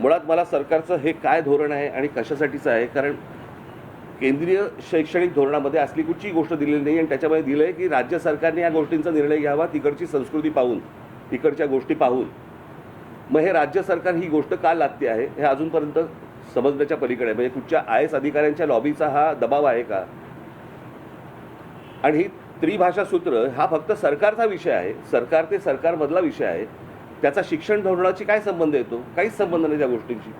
मुळात मला सरकारचं हे काय धोरण आहे आणि कशासाठीचं आहे, कारण केंद्रीय शैक्षणिक धोरणामध्ये असली कुठची गोष्ट दिलेली नाही आणि त्याच्यामध्ये दिलं आहे की राज्य सरकारने या गोष्टींचा निर्णय घ्यावा तिकडची संस्कृती पाहून, तिकडच्या गोष्टी पाहून. मग हे राज्य सरकार ही गोष्ट का लादते आहे हे अजूनपर्यंत समजण्याच्या पलीकडे आहे. म्हणजे कुठच्या IAS अधिकाऱ्यांच्या लॉबीचा हा दबाव आहे का? आणि ही त्रिभाषा सूत्र हा फक्त सरकारचा विषय आहे, सरकार ते सरकारमधला विषय आहे. त्याचा शिक्षण धोरणाची काय संबंध येतो? काहीच संबंध नाही त्या गोष्टींची.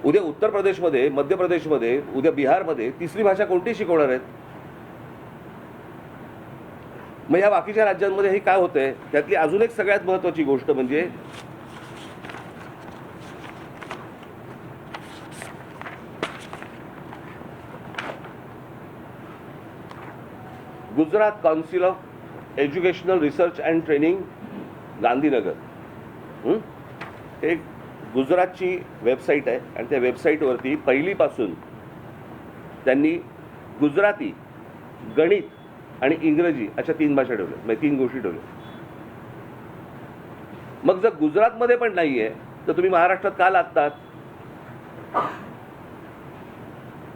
उद्या उत्तर प्रदेशमध्ये, मध्य प्रदेशमध्ये, उद्या बिहारमध्ये तिसरी भाषा कोणती शिकवणार आहेत? मग ह्या बाकीच्या राज्यांमध्ये हे काय होतंय? त्यातली अजून एक सगळ्यात महत्त्वाची गोष्ट म्हणजे Gujarat council of educational research and training Gandhinagar, हे गुजरातची वेबसाईट आहे आणि त्या वेबसाईटवरती पहिलीपासून त्यांनी गुजराती, गणित आणि इंग्रजी अशा 3 भाषा ठेवल्या, म्हणजे 3 गोष्टी ठेवल्या. मग जर गुजरातमध्ये पण नाही आहे तर तुम्ही महाराष्ट्रात का लादतात?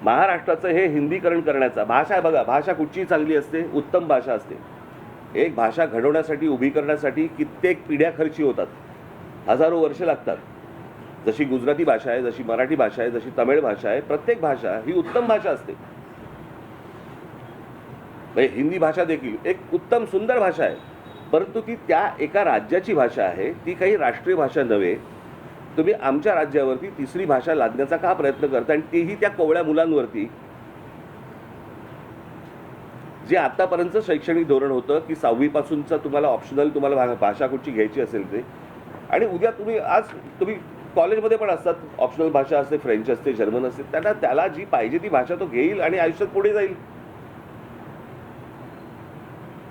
महाराष्ट्राचं हे हिंदीकरण करण्याचा भाषा आहे. बघा, भाषा कुठचीही चांगली असते, उत्तम भाषा असते. एक भाषा घडवण्यासाठी, उभी करण्यासाठी कित्येक पिढ्या खर्ची होतात, हजारो वर्ष लागतात. जशी गुजराती भाषा आहे, जशी मराठी भाषा आहे, जशी तमिळ भाषा आहे, प्रत्येक भाषा ही उत्तम भाषा असते. म्हणजे हिंदी भाषा देखील एक उत्तम सुंदर भाषा आहे, परंतु ती त्या एका राज्याची भाषा आहे, ती काही राष्ट्रीय भाषा नव्हे. तुम्ही आमच्या राज्यावरती तिसरी भाषा लादण्याचा का प्रयत्न करता? आणि तेही त्या कोवळ्या मुलांवरती, जे आतापर्यंत शैक्षणिक धोरण होतं की 6वी पासूनचं तुम्हाला ऑप्शनल, तुम्हाला भाषा कुठची घ्यायची असेल ते, आणि उद्या तुम्ही कॉलेजमध्ये पण असतात, ऑप्शनल भाषा असते, फ्रेंच असते, जर्मन असते. त्याला जी पाहिजे ती भाषा तो घेईल आणि आयुष्यात पुढे जाईल.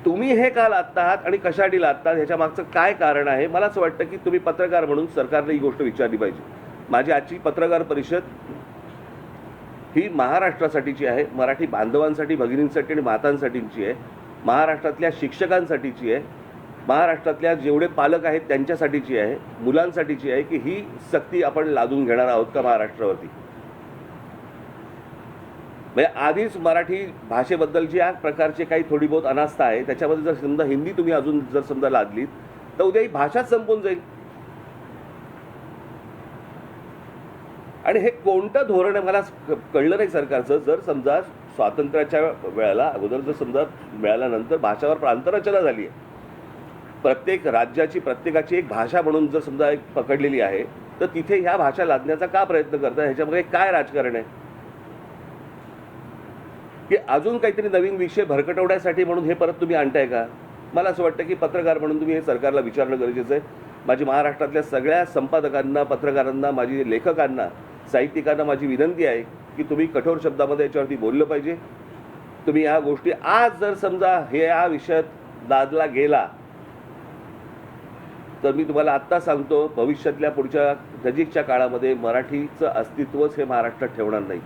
तुम्ही हे का लादतात आणि कशासाठी लादतात, ह्याच्या मागचं काय कारण आहे? मला असं वाटतं की तुम्ही पत्रकार म्हणून सरकारने ही गोष्ट विचारली पाहिजे. माझी आजची पत्रकार परिषद ही महाराष्ट्रासाठीची आहे, मराठी बांधवांसाठी, भगिनींसाठी आणि मातांसाठीची आहे, महाराष्ट्रातल्या शिक्षकांसाठीची आहे, महाराष्ट्रातल्या जेवढे पालक आहेत त्यांच्यासाठीची आहे, मुलांसाठीची आहे की ही सक्ती आपण लादून घेणार आहोत का महाराष्ट्रावरती? म्हणजे आधीच मराठी भाषेबद्दलची या प्रकारचे काही थोडी बहुत अनास्था आहे, त्याच्यामध्ये जर समजा हिंदी तुम्ही अजून जर समजा लादलीत तर उद्या ही भाषाच संपून जाईल. आणि हे कोणतं धोरण आहे मला कळलं नाही सरकारचं. जर समजा स्वातंत्र्याच्या वेळेला अगोदर जर समजा मिळाल्यानंतर भाषावर प्रांतरचना झाली आहे, प्रत्येक राज्याची प्रत्येकाची एक भाषा म्हणून जर समजा एक पकडलेली आहे, तर तिथे ह्या भाषा लादण्याचा का प्रयत्न करता? ह्याच्यामध्ये काय राजकारण आहे की अजून काहीतरी नवीन विषय भरकटवण्यासाठी म्हणून हे परत तुम्ही आणताय का? मला असं वाटतं की पत्रकार म्हणून तुम्ही हे सरकारला विचारणं गरजेचं आहे. माझी महाराष्ट्रातल्या सगळ्या संपादकांना, पत्रकारांना, माझी लेखकांना, साहित्यिकांना माझी विनंती आहे की तुम्ही कठोर शब्दामध्ये याच्यावरती बोललं पाहिजे. तुम्ही ह्या गोष्टी आज जर समजा या विषयात लादला गेला तर मी तुम्हाला आत्ता सांगतो, भविष्यातल्या पुढच्या नजीकच्या काळामध्ये मराठीचं अस्तित्वच हे महाराष्ट्रात ठेवणार नाही.